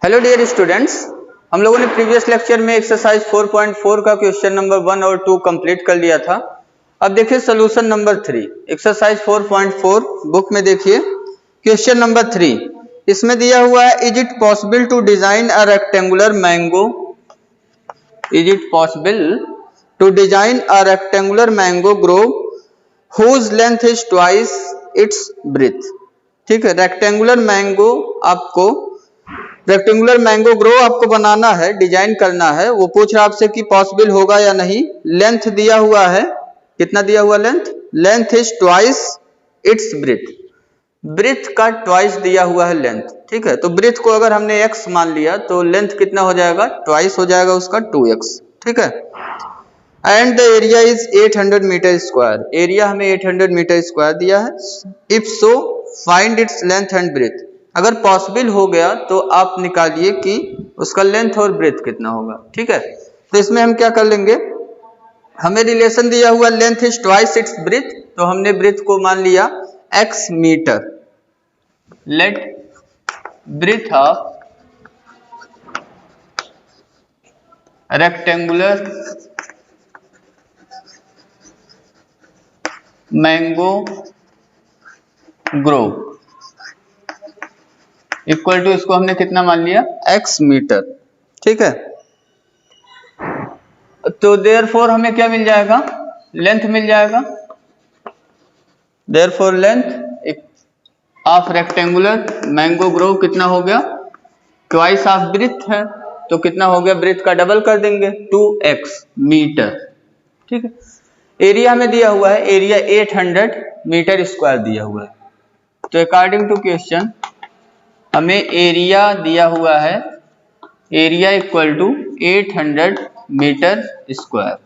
Hello dear students, हम लोगों ने प्रीवियस लेक्चर में एक्सरसाइज 4.4 का क्वेश्चन नंबर 1 और 2 कंप्लीट कर लिया था। अब देखिए सोल्यूशन नंबर 3, एक्सरसाइज 4.4 बुक में देखिए क्वेश्चन नंबर 3। इसमें दिया हुआ है, is it possible to design a rectangular mango, is it possible to design a rectangular mango grove whose length is twice its breadth. ठीक है, रेक्टेंगुलर मैंगो ग्रो आपको बनाना है, डिजाइन करना है। वो पूछ रहा है आपसे कि पॉसिबल होगा या नहीं। लेंथ दिया हुआ है, कितना दिया हुआ length is twice its breadth, breadth का ट्वाइस दिया हुआ है लेंथ। ठीक है, तो ब्रेथ को अगर हमने x मान लिया तो लेंथ कितना हो जाएगा, ट्वाइस हो जाएगा उसका 2x। ठीक है, and the area is 800 metre square, area हमें 800 मीटर स्क्वायर दिया है। If so find its length and breadth. अगर पॉसिबल हो गया तो आप निकालिए कि उसका लेंथ और ब्रेथ कितना होगा। ठीक है, तो इसमें हम क्या कर लेंगे, हमें रिलेशन दिया हुआ length is twice its breadth, तो हमने ब्रेथ को मान लिया x metre. Let breadth of rectangular mango grove equal to, इसको हमने कितना मान लिया, x मीटर। ठीक है, तो देयरफॉर हमें क्या मिल जाएगा, लेंथ मिल जाएगा। Therefore length of rectangular mango Grove कितना हो गया, ट्वाइस ऑफ ब्रेथ है, तो कितना हो गया, ब्रेथ का डबल कर देंगे 2x मीटर। ठीक है, एरिया हमें दिया हुआ है, एरिया 800 मीटर स्क्वायर दिया हुआ है। तो अकॉर्डिंग टू क्वेश्चन हमें एरिया दिया हुआ है, area equal to 800 metre square.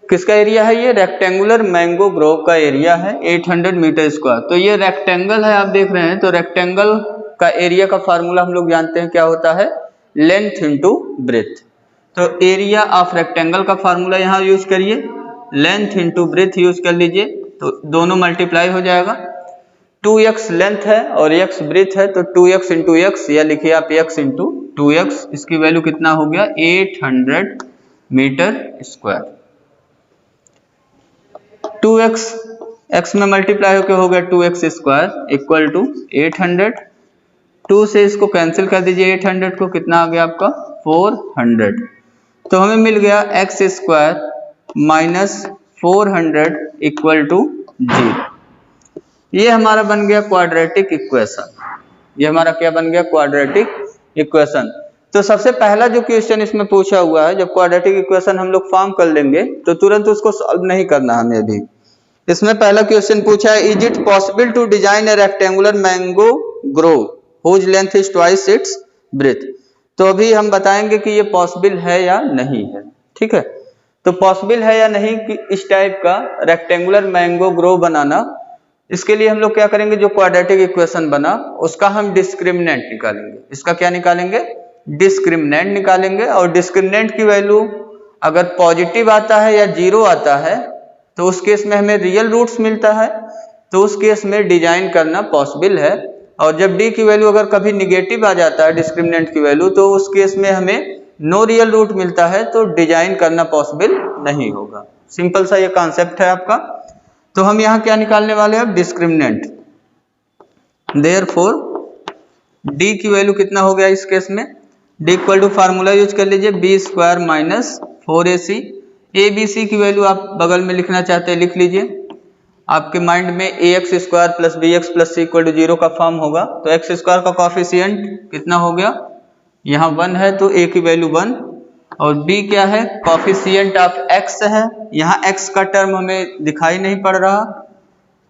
किसका एरिया है, ये रेक्टेंगुलर मैंगो ग्रोव का एरिया है 800 मीटर स्क्वायर। तो ये रेक्टेंगल है, आप देख रहे हैं, तो रेक्टेंगल का एरिया का फार्मूला हम लोग जानते हैं क्या होता है, लेंथ इंटू ब्रेथ। तो एरिया ऑफ रेक्टेंगल का फार्मूला यहाँ यूज करिए, लेंथ इंटू ब्रेथ यूज कर लीजिए, तो दोनों मल्टीप्लाई हो जाएगा। 2x लेंथ है और x ब्रेथ है, तो 2x इंटू एक्स, या लिखिए आप x इंटू 2x, इसकी वैल्यू कितना हो गया, 800 मीटर स्क्वायर। 2x x में मल्टीप्लाई होकर हो गया 2x स्क्वायर इक्वल टू 800। 2 से इसको कैंसिल कर दीजिए, 800 को, कितना आ गया आपका 400। तो हमें मिल गया x square minus 400 equal to 0। ये हमारा बन गया क्वाड्रेटिक इक्वेशन, ये हमारा क्या बन गया, क्वाड्रेटिक इक्वेशन। तो सबसे पहला जो क्वेश्चन इसमें पूछा हुआ है, जब क्वाड्रेटिक इक्वेशन हम लोग फॉर्म कर लेंगे तो तुरंत उसको सॉल्व नहीं करना हमें अभी। इसमें पहला क्वेश्चन पूछा है, is it possible to design a rectangular mango grove whose length is twice its breadth. तो अभी हम बताएंगे कि ये पॉसिबल है या नहीं है। ठीक है, तो पॉसिबल है या नहीं कि इस टाइप का रेक्टेंगुलर मैंगो ग्रोव बनाना, इसके लिए हम लोग क्या करेंगे, जो क्वाड्रेटिक इक्वेशन बना उसका हम डिस्क्रिमिनेंट निकालेंगे। इसका क्या निकालेंगे, डिस्क्रिमिनेंट निकालेंगे। और डिस्क्रिमिनेंट की वैल्यू अगर पॉजिटिव आता है या 0 आता है तो उस केस में हमें रियल रूट्स मिलता है, तो उस केस में डिजाइन करना पॉसिबल है। और जब डी की वैल्यू अगर कभी निगेटिव आ जाता है, डिस्क्रिमिनेंट की वैल्यू, तो उस केस में हमें नो रियल रूट मिलता है, तो डिजाइन करना पॉसिबल नहीं होगा। सिंपल सा ये कॉन्सेप्ट है आपका। तो हम यहाँ क्या निकालने वाले हैं, डिस्क्रिमिनेंट। देयरफॉर डी की वैल्यू कितना हो गया इस केस में, D equal to formula use कर लीजिए, B square minus 4ac। A B C की वैल्यू आप बगल में लिखना चाहते हैं लिख लीजिए। आपके माइंड में ax square plus B X plus C equal to 0 का फॉर्म होगा, तो एक्स स्क्वायर का कॉफिशिएंट कितना हो गया, यहाँ 1 है तो a की वैल्यू 1, और b क्या है, कॉफिशिएंट ऑफ x है, यहाँ x का टर्म हमें दिखाई नहीं पड़ रहा,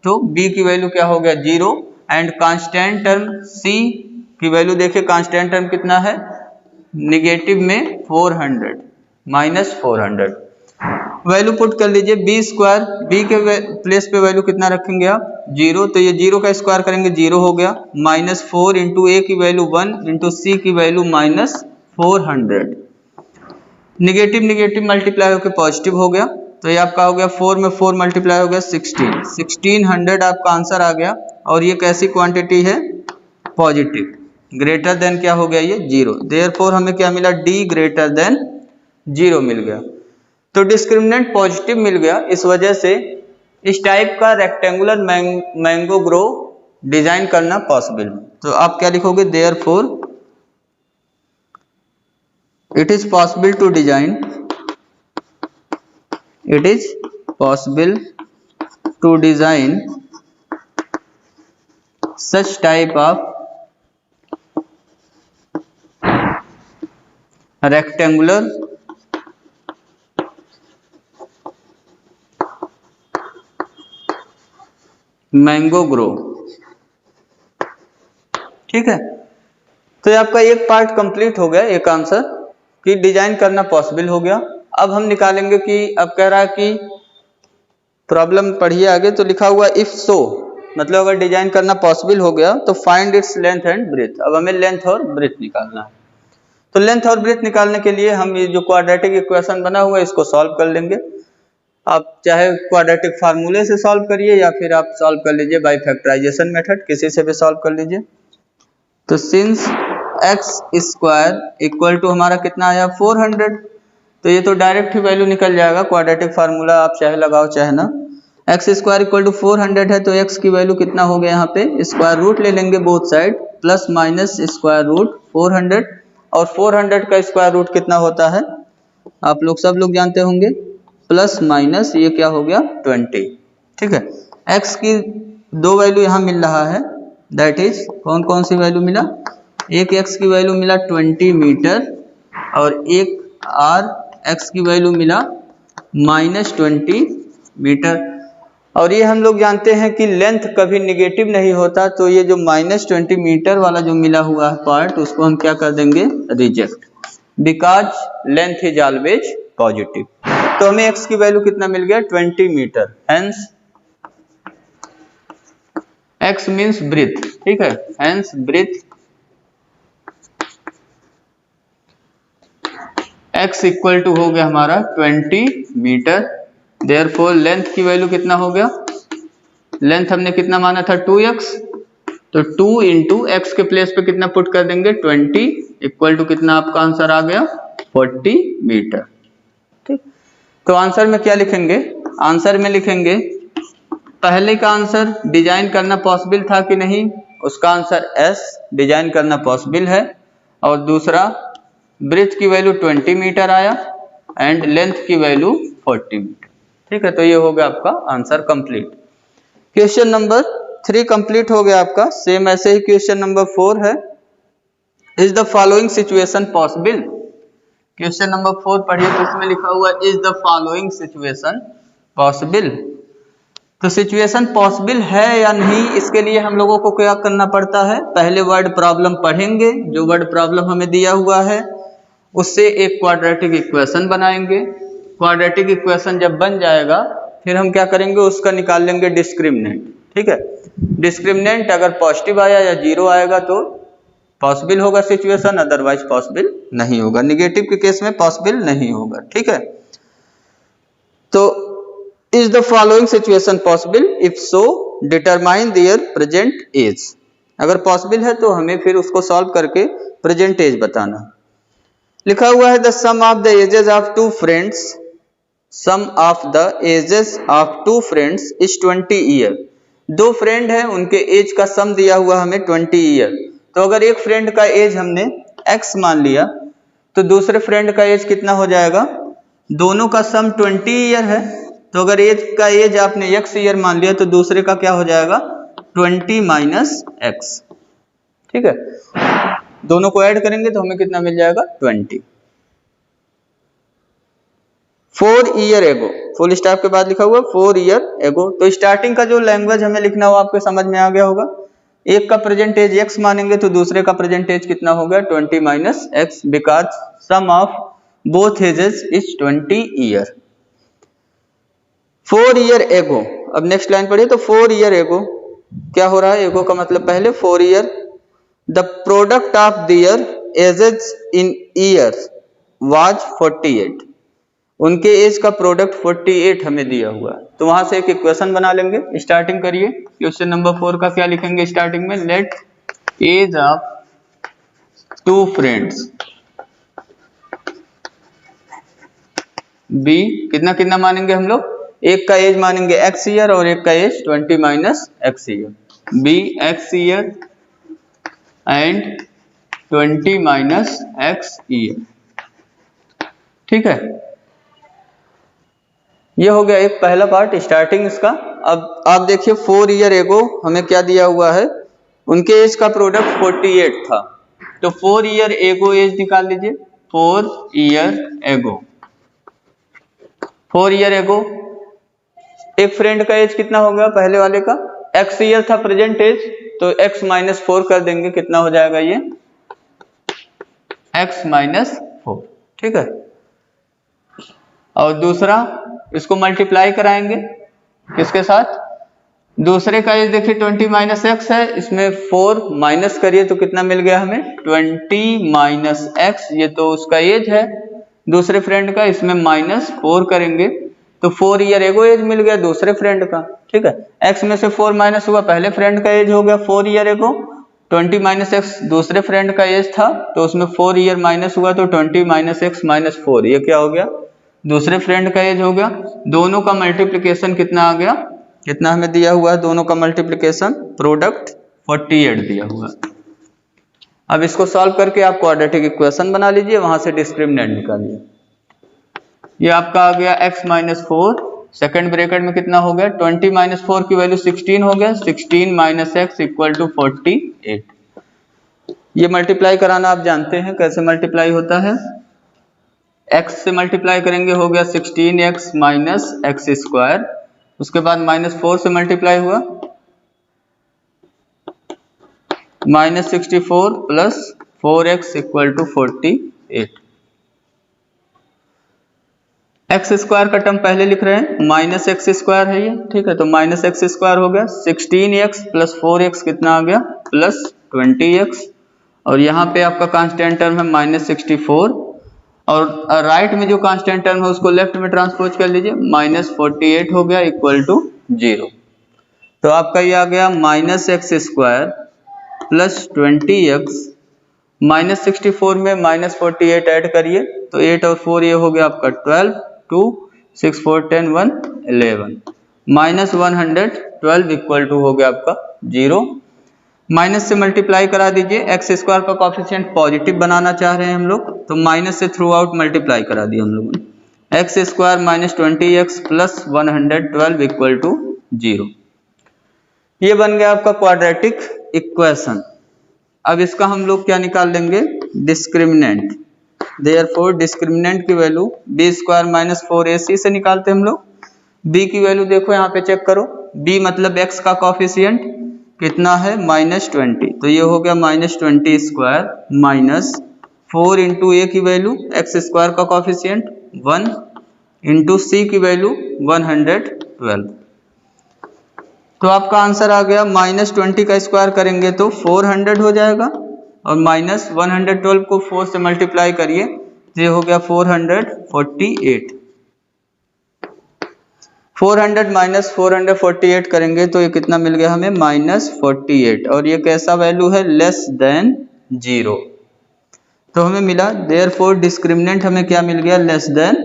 तो b की वैल्यू क्या हो गया 0। एंड कांस्टेंट टर्म c की वैल्यू देखिए, कांस्टेंट टर्म कितना है, निगेटिव में 400 माइनस 400। वैल्यू पुट कर लीजिए, बी स्क्वायर, बी के प्लेस पे वैल्यू कितना रखेंगे आप 0, तो ये 0 का स्क्वायर करेंगे 0 हो गया, माइनस 4 इंटू ए की वैल्यू 1 इंटू सी की value minus 400। Negative negative multiply होकर पॉजिटिव हो गया, तो ये आपका हो गया 4 में 4 मल्टीप्लाई हो गया 1600 आपका आंसर आ गया। और ये कैसी क्वांटिटी है, पॉजिटिव, ग्रेटर देन क्या हो गया ये 0, देयरफॉर हमें क्या मिला d ग्रेटर देन 0 मिल गया। तो डिस्क्रिमिनेंट पॉजिटिव मिल गया, इस वजह से इस टाइप का रेक्टेंगुलर मैंगो ग्रो डिजाइन करना पॉसिबल है। तो आप क्या लिखोगे, therefore it is possible to design, it is possible to design such type of rectangular mango grove. ठीक है, तो ये आपका एक पार्ट कंप्लीट हो गया, एक आंसर कि डिजाइन करना पॉसिबल हो गया। अब हम निकालेंगे कि अब कह रहा है कि प्रॉब्लम पढ़िए आगे, तो लिखा हुआ इफ सो, मतलब अगर डिजाइन करना पॉसिबल हो गया तो find its length and breadth. अब हमें लेंथ और ब्रेथ निकालना है। तो लेंथ और ब्रेथ निकालने के लिए हम ये जो क्वाड्रेटिक इक्वेशन बना हुआ है इसको सॉल्व कर लेंगे। आप चाहे क्वाड्रेटिक फार्मूले से सॉल्व करिए या फिर आप सॉल्व कर लीजिए बाय फैक्टराइजेशन मेथड, किसी से भी सॉल्व कर लीजिए। तो since X square equal to हमारा कितना आया 400, तो ये तो डायरेक्ट ही वैल्यू निकल जाएगा, क्वाड्रेटिक फार्मूला आप चाहे लगाओ चाहे ना। एक्स स्क्वायर इक्वल टू 400 है, तो एक्स की वैल्यू कितना हो गया यहाँ पे, स्क्वायर रूट ले लेंगे both side, plus minus square root 400, और 400 का स्क्वायर रूट कितना होता है आप लोग सब लोग जानते होंगे, प्लस माइनस ये क्या हो गया 20। ठीक है, एक्स की दो वैल्यू यहाँ मिल रहा है, दैट इज कौन कौन सी वैल्यू मिला, एक एक्स की वैल्यू मिला 20 मीटर और एक आर एक्स की वैल्यू मिला -20 मीटर। और ये हम लोग जानते हैं कि लेंथ कभी निगेटिव नहीं होता, तो ये जो -20 मीटर वाला जो मिला हुआ है पार्ट उसको हम क्या कर देंगे, reject, because length is always positive. तो हमें x की वैल्यू कितना मिल गया 20 metre, hence x means breadth. ठीक है, hence breadth x equal to हो गया हमारा 20 मीटर। देयरफॉर लेंथ की वैल्यू कितना हो गया, लेंथ हमने कितना माना था 2x, तो 2 इंटू एक्स के प्लेस पे कितना पुट कर देंगे 20 इक्वल टू कितना आपका आंसर आ गया 40 मीटर। ठीक, तो आंसर में क्या लिखेंगे, आंसर में लिखेंगे पहले का आंसर डिजाइन करना पॉसिबल था कि नहीं, उसका आंसर S डिजाइन करना पॉसिबल है, और दूसरा ब्रेथ की वैल्यू 20 मीटर आया एंड लेंथ की वैल्यू 40 मीटर। ठीक है, तो ये हो गया आपका answer complete. Question number 3 complete हो गया आपका। सेम ऐसे ही क्वेश्चन नंबर 4 है, is the following situation possible. Question number 4 पढ़िए, तो इसमें लिखा हुआ is the following situation possible. तो सिचुएशन पॉसिबल है या नहीं, इसके लिए हम लोगों को क्या करना पड़ता है, पहले वर्ड प्रॉब्लम पढ़ेंगे, जो वर्ड प्रॉब्लम हमें दिया हुआ है उससे एक क्वाड्रेटिक इक्वेशन बनाएंगे। क्वाड्रेटिक इक्वेशन जब बन जाएगा फिर हम क्या करेंगे, उसका निकाल लेंगे डिस्क्रिमिनेंट। ठीक है, डिस्क्रिमिनेंट अगर पॉजिटिव आया या 0 आएगा तो पॉसिबल होगा सिचुएशन, अदरवाइज पॉसिबल नहीं होगा, निगेटिव के केस में पॉसिबल नहीं होगा। ठीक है, तो is the following situation possible, if so determine their present age. अगर पॉसिबल है तो हमें फिर उसको सॉल्व करके प्रेजेंट एज बताना। लिखा हुआ है the sum of the ages of two friends, sum of the ages of two friends is 20 year. दो फ्रेंड हैं, उनके एज का सम दिया हुआ हमें 20 ईयर। तो अगर एक फ्रेंड का एज हमने x मान लिया तो दूसरे फ्रेंड का एज कितना हो जाएगा, दोनों का सम 20 ईयर है, तो अगर एज का एज आपने x ईयर मान लिया तो दूसरे का क्या हो जाएगा 20 माइनस x। ठीक है, दोनों को ऐड करेंगे तो हमें कितना मिल जाएगा 20। 4 ईयर एगो, फुल स्टॉप के बाद लिखा हुआ 4 ईयर एगो। तो स्टार्टिंग का जो लैंग्वेज हमें लिखना हो आपके समझ में आ गया होगा। एक का प्रेजेंट एज x मानेंगे तो दूसरे का प्रेजेंट एज कितना हो गया 20 minus x, because sum of both ages is 20 year. 4 year ago, अब नेक्स्ट लाइन पढ़िए, तो 4 ईयर एगो क्या हो रहा है, एगो का मतलब पहले 4 year, the product of their edges in years was 48। उनके एज का प्रोडक्ट 48 हमें दिया हुआ है, तो वहां से एक इक्वेशन बना लेंगे। स्टार्टिंग करिए, क्वेश्चन नंबर 4 का क्या लिखेंगे स्टार्टिंग में, let age of 2 friends, be कितना कितना मानेंगे हम लोग, एक का एज मानेंगे x ईयर और एक का age 20 minus x year, be x year and 20 minus x year. ठीक है, ये हो गया एक पहला पार्ट स्टार्टिंग इसका। अब आप देखिए 4 ईयर एगो हमें क्या दिया हुआ है, उनके एज का प्रोडक्ट 48 था, तो 4 ईयर एगो एज निकाल लीजिए, 4 ईयर एगो, 4 ईयर एगो एक फ्रेंड का एज कितना होगा, पहले वाले का x ईयर था प्रेजेंट एज, तो x माइनस 4 कर देंगे, कितना हो जाएगा ये x माइनस 4। ठीक है, और दूसरा इसको मल्टीप्लाई कराएंगे किसके साथ, दूसरे का एज देखिए 20 माइनस एक्स है, इसमें 4 माइनस करिए तो कितना मिल गया हमें 20 माइनस एक्स, ये तो उसका एज है दूसरे फ्रेंड का, इसमें माइनस 4 करेंगे तो 4 ईयर एगो एज मिल गया दूसरे फ्रेंड का। ठीक है, x में से 4 माइनस हुआ, पहले फ्रेंड का एज हो गया 4 ईयर एगो, 20 माइनस एक्स दूसरे फ्रेंड का एज था, तो उसमें 4 ईयर माइनस हुआ तो 20 माइनस एक्स माइनस 4, ये क्या हो गया दूसरे फ्रेंड का एज हो गया। दोनों का मल्टीप्लिकेशन कितना आ गया, कितना हमें दिया हुआ है, दोनों का मल्टीप्लिकेशन प्रोडक्ट 48 दिया हुआ है। अब इसको सॉल्व करके आप क्वाड्रेटिक इक्वेशन बना लीजिए, वहां से डिस्क्रिमिनेंट निकालिए। ये आपका आ गया x माइनस 4, सेकेंड ब्रैकेट में कितना हो गया 20 माइनस 4 की वैल्यू 16 हो गया, 16 माइनस एक्स इक्वल टू 48। ये मल्टीप्लाई कराना आप जानते हैं कैसे मल्टीप्लाई होता है, x से मल्टीप्लाई करेंगे हो गया 16x माइनस एक्स स्क्वायर, उसके बाद माइनस 4 से मल्टीप्लाई हुआ माइनस 64 प्लस 4x equal to 48। X square का टर्म पहले लिख रहे हैं, माइनस एक्स स्क्वायर है ये, ठीक है, तो माइनस एक्स स्क्वायर हो गया, 16x प्लस 4x कितना आ गया प्लस 20x, और यहाँ पे आपका कांस्टेंट टर्म है माइनस 64, और राइट में जो कांस्टेंट टर्म है उसको लेफ्ट में ट्रांसपोज कर लीजिए, माइनस 48 हो गया इक्वल टू 0। तो आपका ये आ गया minus x square plus 20x, minus 64 में माइनस 48 ऐड करिए तो 8 और 4 ये हो गया आपका 12, 2 6 4 10 1 11, माइनस 112 इक्वल टू हो गया आपका 0। माइनस से मल्टीप्लाई करा दीजिए, एक्स स्क्वायर का कोफिशिएंट पॉजिटिव बनाना चाह रहे हैं हम लोग, तो माइनस से थ्रू आउट मल्टीप्लाई करा दिया हम लोगों ने, X square minus 20x plus 112 equal to 0। ये बन गया आपका क्वाड्रेटिक इक्वेशन। अब इसका हम लोग क्या निकाल लेंगे, डिस्क्रिमिनेंट, देयरफॉर डिस्क्रिमिनेंट की value B square minus 4ac से निकालते हम लोग। b की वैल्यू देखो यहाँ पे चेक करो, b मतलब x का कोफिशिएंट कितना है माइनस 20, तो ये हो गया माइनस 20 स्क्वायर माइनस 4 इंटू ए की वैल्यू एक्स स्क्वायर का कोफिशिएंट 1 इंटू सी की वैल्यू 112, तो आपका आंसर आ गया माइनस 20 का स्क्वायर करेंगे तो 400 हो जाएगा, और माइनस 112 को 4 से मल्टीप्लाई करिए ये हो गया 448। 400 माइनस 448 करेंगे तो ये कितना मिल गया हमें माइनस 48, और ये कैसा वैल्यू है लेस देन 0, तो हमें मिला देयरफॉर डिस्क्रिमिनेंट हमें क्या मिल गया लेस देन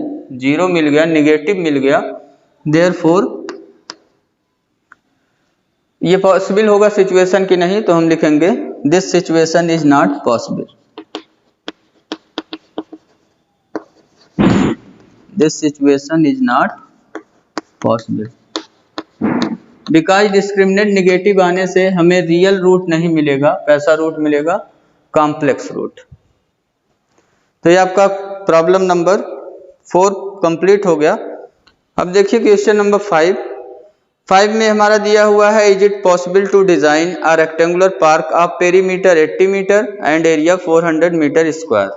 0 मिल गया, निगेटिव मिल गया, देयरफॉर ये पॉसिबल होगा सिचुएशन की नहीं, तो हम लिखेंगे this situation is not possible, this situation is not possible because discriminant negative आने से हमें रियल रूट नहीं मिलेगा, कैसा रूट मिलेगा कॉम्प्लेक्स रूट। तो ये आपका प्रॉब्लम नंबर 4 कंप्लीट हो गया। अब देखिए क्वेश्चन नंबर 5 में हमारा दिया हुआ है is it possible to design a rectangular park of perimeter 80 metre and area 400 metre square.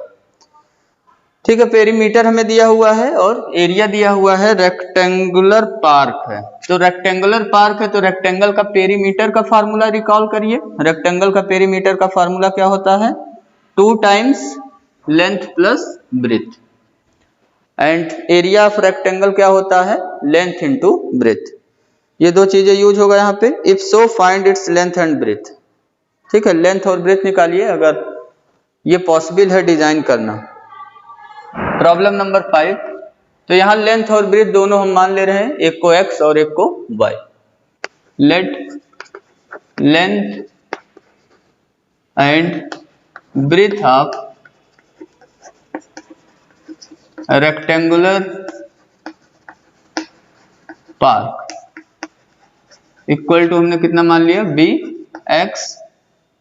ठीक है, पेरीमीटर हमें दिया हुआ है और एरिया दिया हुआ है, रेक्टेंगुलर पार्क है, तो रेक्टेंगुलर पार्क है तो रेक्टेंगल का पेरीमीटर का फार्मूला रिकॉल करिए। रेक्टेंगल का पेरीमीटर का फार्मूला क्या होता है 2 times length plus breath, and area of rectangle क्या होता है लेंथ इंटू ब्रेथ, ये दो चीजें यूज होगा यहाँ पे। If so find its length and breadth, ठीक है, लेंथ और ब्रेथ निकालिए, अगर ये पॉसिबल है डिजाइन करना। प्रॉब्लम नंबर 5, तो यहाँ लेंथ और ब्रेथ दोनों हम मान ले रहे हैं, एक को x और एक को y। Let length and breadth of rectangular park equal to, हमने कितना मान लिया, b x,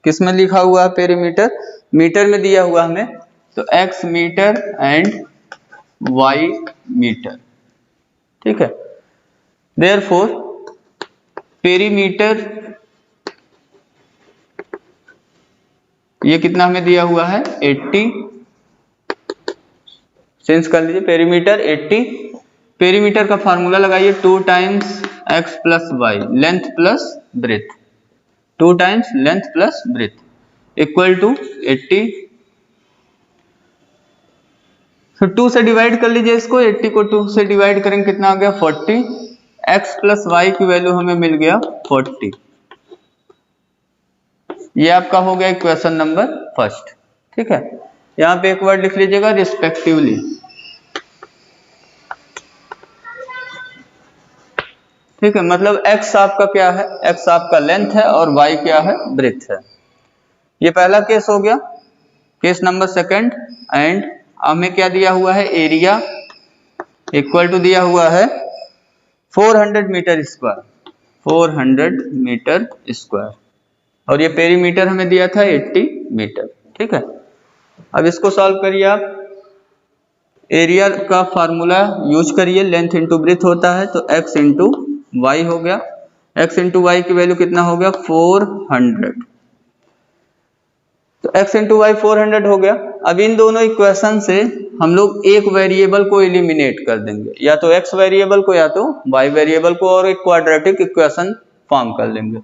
किस में लिखा हुआ है, पेरीमीटर, मीटर में दिया हुआ हमें, तो x metre and y metre. ठीक है, देयरफॉर पेरीमीटर ये कितना हमें दिया हुआ है, 80, चेंज कर लीजिए, पेरीमीटर 80। पेरीमीटर का फार्मूला लगाइए, 2 times x plus Y, length plus breadth, 2 times length plus breadth equal to 80। तो 2 से डिवाइड कर लीजिए इसको, 80 को 2 से डिवाइड करेंगे कितना आ गया, 40। x प्लस वाई की वैल्यू हमें मिल गया 40। ये आपका हो गया इक्वेशन नंबर फर्स्ट। ठीक है, यहाँ पे एक वर्ड लिख लीजिएगा, रिस्पेक्टिवली। ठीक है, मतलब x आपका क्या है, x आपका लेंथ है और y क्या है, ब्रेथ है। ये पहला केस हो गया। केस नंबर सेकंड, एंड हमें क्या दिया हुआ है, एरिया इक्वल टू दिया हुआ है 400 मीटर स्क्वायर, 400 मीटर स्क्वायर, और ये पेरीमीटर हमें दिया था 80 मीटर। ठीक है, अब इसको सॉल्व करिए आप। एरिया का फार्मूला यूज करिए, लेंथ इंटू ब्रेथ होता है, तो x इंटू वाई हो गया, x इंटू वाई की वैल्यू कितना हो गया, 400। तो x इंटू वाई 400 हो गया। अब इन दोनों इक्वेशन से हम लोग एक वेरिएबल को एलिमिनेट कर देंगे, या तो x वेरिएबल को या तो y वेरिएबल को, और एक क्वाड्रेटिक इक्वेशन फॉर्म कर लेंगे।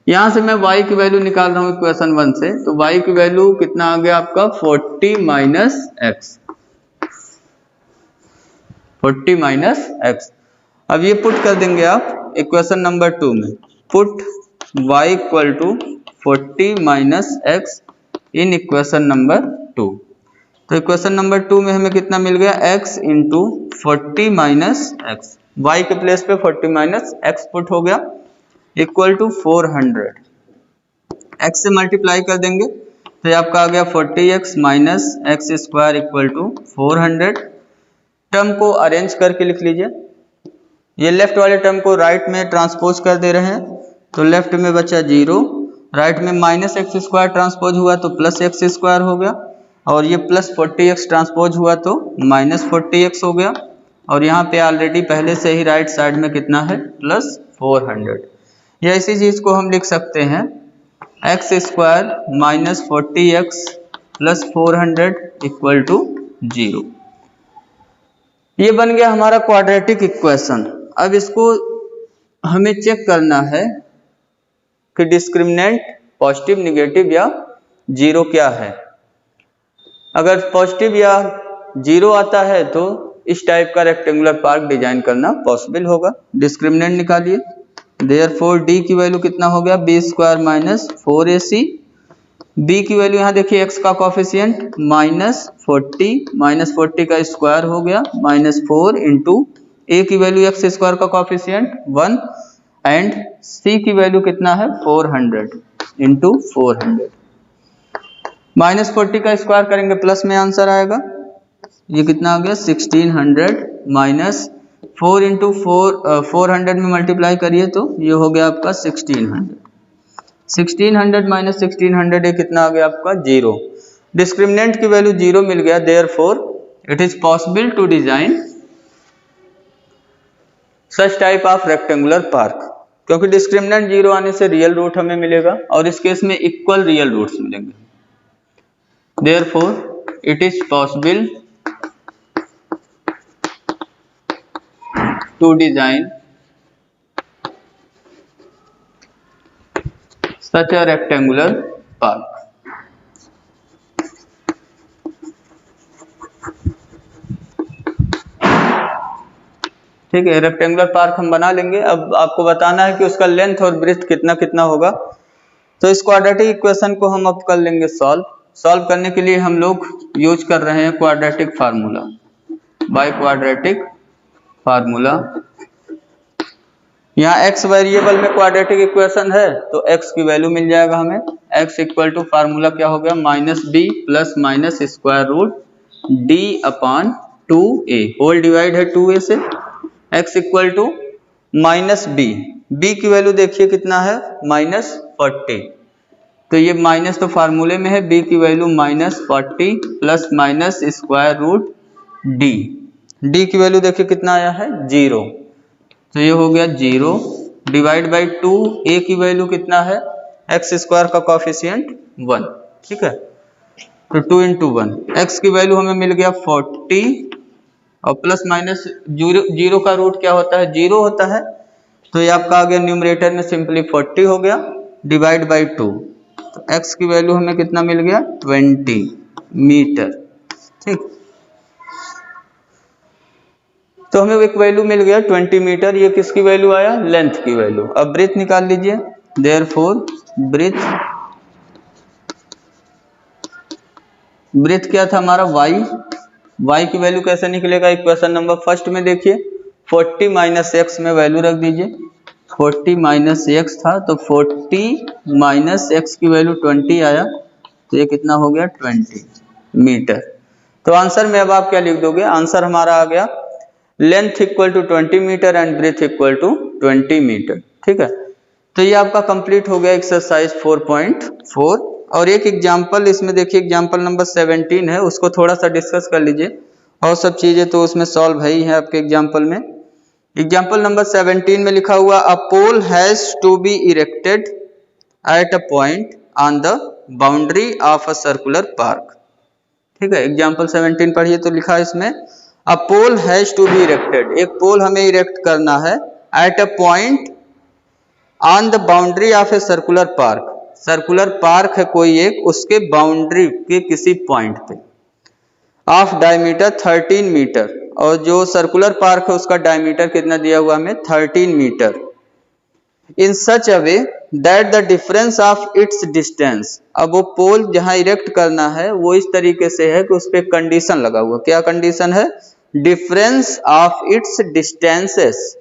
यहां से मैं y की वैल्यू निकाल रहा हूं इक्वेशन 1 से, तो y की वैल्यू कितना आ गया आपका, 40 माइनस एक्स, 40 माइनस एक्स। अब ये पुट कर देंगे आप इक्वेशन नंबर 2 में, put y equal to 40 minus x in equation number 2। तो इक्वेशन नंबर 2 में हमें कितना मिल गया, x into 40 minus x, y के प्लेस पे 40 माइनस एक्स पुट हो गया, इक्वल टू 400। x से मल्टीप्लाई कर देंगे तो ये आपका आ गया 40x minus x square equal to 400। Term को अरेंज करके लिख लीजिए, ये लेफ्ट वाले टर्म को राइट में ट्रांसपोज कर दे रहे हैं, तो लेफ्ट में बचा 0, राइट में माइनस एक्स स्क्वायर ट्रांसपोज हुआ तो प्लस एक्स स्क्वायर हो गया, और ये प्लस 40x ट्रांसपोज हुआ तो माइनस 40x हो गया, और यहाँ पे ऑलरेडी पहले से ही राइट साइड में कितना है, प्लस 400। या इसी चीज को हम लिख सकते हैं, x square minus 40x plus 400 equal to 0। ये बन गया हमारा क्वाड्रेटिक इक्वेशन। अब इसको हमें चेक करना है कि डिस्क्रिमिनेंट पॉजिटिव, निगेटिव या जीरो क्या है। अगर पॉजिटिव या जीरो आता है तो इस टाइप का रेक्टेंगुलर पार्क डिजाइन करना पॉसिबल होगा। डिस्क्रिमिनेंट निकालिए, देयरफॉर d की वैल्यू कितना हो गया, b square minus 4ac। b की वैल्यू यहाँ देखिए x का कॉफिशिएंट माइनस 40 का स्क्वायर हो गया, माइनस 4 इंटू a की वैल्यू x स्क्वायर का कॉफिशिएंट 1, एंड c की वैल्यू कितना है, 400 इंटू 400। माइनस 40 का स्क्वायर करेंगे प्लस में आंसर आएगा, ये कितना आ गया 1600, माइनस 4 इंटू 400 में मल्टीप्लाई करिए तो ये हो गया आपका 1600 माइनस 1600, ये कितना आ गया आपका 0। डिस्क्रिमिनेंट की वैल्यू 0 मिल गया, therefore it is possible to design such type of rectangular park, क्योंकि डिस्क्रिमिनेंट 0 आने से रियल रूट हमें मिलेगा और इस केस में इक्वल रियल रूट्स मिलेंगे। Therefore it is possible to design such a rectangular park। ठीक है, रेक्टेंगुलर पार्क हम बना लेंगे। अब आपको बताना है कि उसका लेंथ और ब्रेथ कितना कितना होगा। तो इस क्वाड्रेटिक इक्वेशन को हम अब कर लेंगे सॉल्व। सॉल्व करने के लिए हम लोग यूज कर रहे हैं quadratic formula, by quadratic formula. यहाँ x वेरिएबल में क्वाड्रेटिक इक्वेशन है तो x की वैल्यू मिल जाएगा हमें। x इक्वल टू फार्मूला क्या हो गया, minus b plus minus square root d upon 2a, whole divide है 2a से। x equal to minus b, b की वैल्यू देखिए कितना है, -40, तो ये माइनस तो फार्मूले में है, b की value -40 plus minus square root d, d की वैल्यू देखिए कितना आया है, 0, तो ये हो गया 0 डिवाइड बाई 2, a की वैल्यू कितना है, x स्क्वायर का कोफिशिएंट 1, ठीक है, तो 2 इंटू 1, x की वैल्यू हमें मिल गया 40 और प्लस माइनस 0 का रूट क्या होता है, 0 होता है, तो ये आपका आ गया न्यूमरेटर में सिंपली 40 हो गया डिवाइड बाई 2, तो x की वैल्यू हमें कितना मिल गया, 20 मीटर, ठीक। तो हमें एक वैल्यू मिल गया 20 मीटर, ये किसकी वैल्यू आया, लेंथ की वैल्यू। अब ब्रेथ निकाल लीजिए, देयरफॉर ब्रेथ क्या था हमारा, y की वैल्यू कैसे निकलेगा, इक्वेशन नंबर फर्स्ट में देखिए 40 माइनस एक्स में वैल्यू रख दीजिए, 40 माइनस एक्स था तो 40 माइनस एक्स की वैल्यू 20 आया, तो ये कितना हो गया, 20 मीटर। तो आंसर में अब आप क्या लिख दोगे, आंसर हमारा आ गया length equal to 20 metre and breadth equal to 20 metre, ठीक है। तो ये आपका कंप्लीट हो गया एक्सरसाइज 4.4। और एक एग्जांपल इसमें देखिए, एग्जांपल नंबर 17 है, उसको थोड़ा सा डिस्कस कर लीजिए, और सब चीजें तो उसमें सॉल्व है ही है आपके एग्जांपल में। एग्जांपल नंबर 17 में लिखा हुआ, a pole has to be erected at a point on the boundary of a circular park, ठीक है। एग्जांपल 17 पढ़िए, तो लिखा है इसमें, a pole has to be erected, एक पोल हमें इरेक्ट करना है, at a point on the boundary of a circular park, circular park है कोई एक, उसके बाउंड्री के किसी पॉइंट पे, ऑफ डायमीटर 13 मीटर, और जो सर्कुलर पार्क है उसका डायमीटर कितना दिया हुआ हमें, 13 metre, in such a way that the difference of its distance. अब वो पोल जहां इरेक्ट करना है वो इस तरीके से है कि उस पर कंडीशन लगा हुआ, क्या कंडीशन है, difference of its distances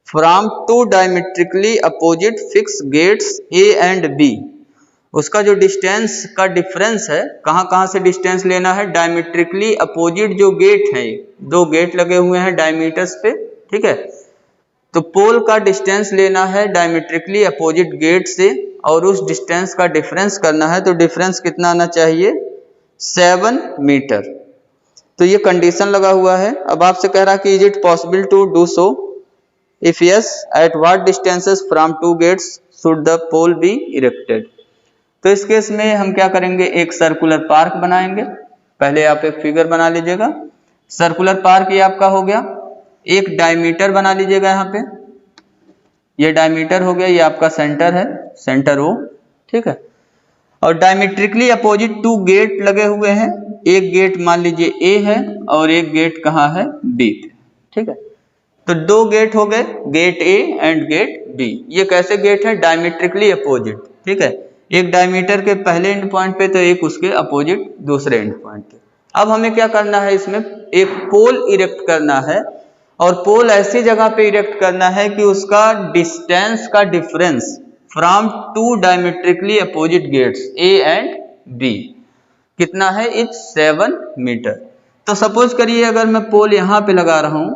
from two diametrically opposite fixed gates A and B, उसका जो डिस्टेंस का डिफरेंस है, कहां से डिस्टेंस लेना है, डायमेट्रिकली अपोजिट जो गेट है, 2 गेट लगे हुए हैं डायमीटर्स पे, ठीक है, तो पोल का डिस्टेंस लेना है डायमेट्रिकली अपोजिट गेट से, और उस डिस्टेंस का डिफरेंस करना है, तो डिफरेंस कितना आना चाहिए, 7 मीटर। तो ये कंडीशन लगा हुआ है। अब आपसे कह रहा कि is it possible to do so, if yes at what distances from 2 gates should the pole be erected. तो इस केस में हम क्या करेंगे, एक सर्कुलर पार्क बनाएंगे, पहले आप एक फिगर बना लीजिएगा, सर्कुलर पार्क ये आपका हो गया, एक डायमीटर बना लीजिएगा, यहाँ पे ये डायमीटर हो गया, ये आपका सेंटर है, सेंटर ओ, ठीक है, और डायमेट्रिकली अपोजिट 2 गेट लगे हुए हैं, एक गेट मान लीजिए ए है और एक गेट कहाँ है, बी पे, ठीक है, तो 2 गेट हो गए, gate A and gate B. ये कैसे गेट है, डायमेट्रिकली अपोजिट, ठीक है, एक डायमीटर के पहले एंड पॉइंट पे तो एक उसके अपोजिट दूसरे एंड पॉइंट पे। अब हमें क्या करना है, इसमें एक पोल इरेक्ट करना है, और पोल ऐसी जगह पे इरेक्ट करना है कि उसका डिस्टेंस का difference from 2 diametrically opposite gates A and B कितना है, इट्स 7 मीटर। तो सपोज करिए अगर मैं पोल यहाँ पे लगा रहा हूं,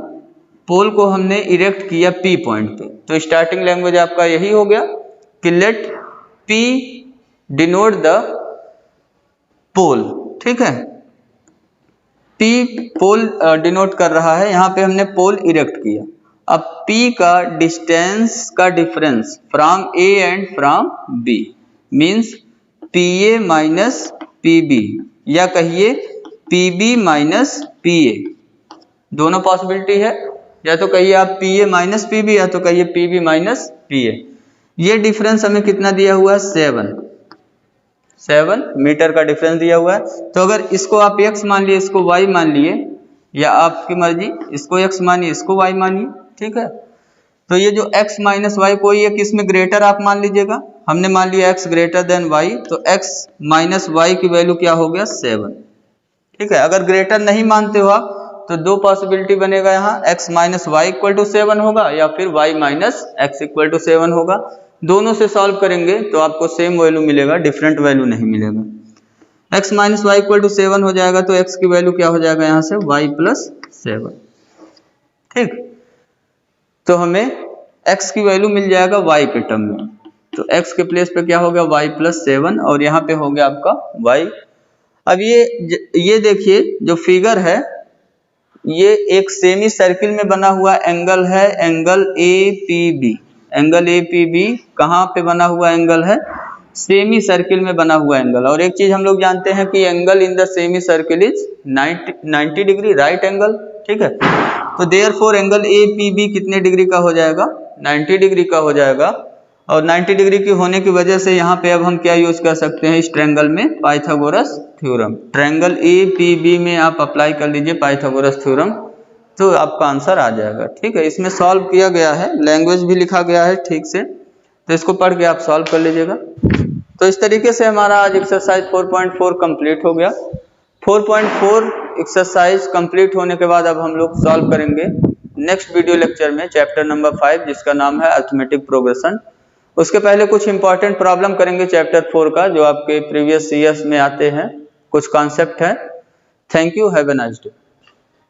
पोल को हमने इरेक्ट किया P पॉइंट पे, तो स्टार्टिंग लैंग्वेज आपका यही हो गया कि लेट P डिनोट द पोल, ठीक है, P पोल डिनोट कर रहा है, यहाँ पे हमने पोल इरेक्ट किया। अब P का डिस्टेंस का difference from A and from B means PA minus PB, या कहिए PB माइनस PA, दोनों पॉसिबिलिटी है, या तो कहिए आप PA माइनस PB, या तो कहिए PB माइनस PA। ये डिफरेंस हमें कितना दिया हुआ है, 7 मीटर का डिफरेंस दिया हुआ है। तो अगर इसको आप x मान लिए, इसको y मान लिए, या आपकी मर्जी, इसको x मानिए, इसको y मानिए, ठीक है। तो ये जो x माइनस वाई कोई एक इसमें ग्रेटर आप मान लीजिएगा, हमने मान लिया x ग्रेटर देन y, तो x माइनस वाई की वैल्यू क्या हो गया 7। ठीक है, अगर ग्रेटर नहीं मानते हो आप तो दो पॉसिबिलिटी बनेगा यहाँ, x minus y equal to 7 होगा या फिर y minus x equal to 7 होगा। दोनों से सॉल्व करेंगे तो आपको सेम वैल्यू मिलेगा, डिफरेंट वैल्यू नहीं मिलेगा। x minus y equal to 7 हो जाएगा तो x की वैल्यू क्या हो जाएगा यहाँ से y प्लस 7। ठीक, तो हमें x की वैल्यू मिल जाएगा y के टर्म में, तो x के प्लेस पे क्या हो गया y प्लस 7 और यहाँ पे हो गया आपका y। अब ये देखिए जो फिगर है ये एक सेमी सर्किल में बना हुआ एंगल है, एंगल APB। एंगल APB कहाँ पे बना हुआ एंगल है, सेमी सर्किल में बना हुआ एंगल। और एक चीज हम लोग जानते हैं कि angle in the semi circle is 90 degree right angle. ठीक है, तो देयरफॉर एंगल APB कितने डिग्री का हो जाएगा, 90 डिग्री का हो जाएगा। और 90 डिग्री की होने की वजह से यहाँ पे अब हम क्या यूज कर सकते हैं इस ट्रायंगल में, पाइथागोरस थ्योरम। ट्रायंगल APB में आप अप्लाई कर लीजिए पाइथागोरस थ्योरम तो आपका आंसर आ जाएगा। ठीक है, इसमें सॉल्व किया गया है, लैंग्वेज भी लिखा गया है ठीक से, तो इसको पढ़ के आप सॉल्व कर लीजिएगा। तो इस तरीके से हमारा आज एक्सरसाइज 4.4 कंप्लीट हो गया। 4.4 एक्सरसाइज कंप्लीट होने के बाद अब हम लोग सॉल्व करेंगे नेक्स्ट वीडियो लेक्चर में चैप्टर नंबर 5 जिसका नाम है अरिथमेटिक प्रोग्रेशन। उसके पहले कुछ इंपॉर्टेंट प्रॉब्लम करेंगे चैप्टर 4 का जो आपके प्रीवियस ईयर्स में आते हैं, कुछ कॉन्सेप्ट है। Thank you, have a nice day.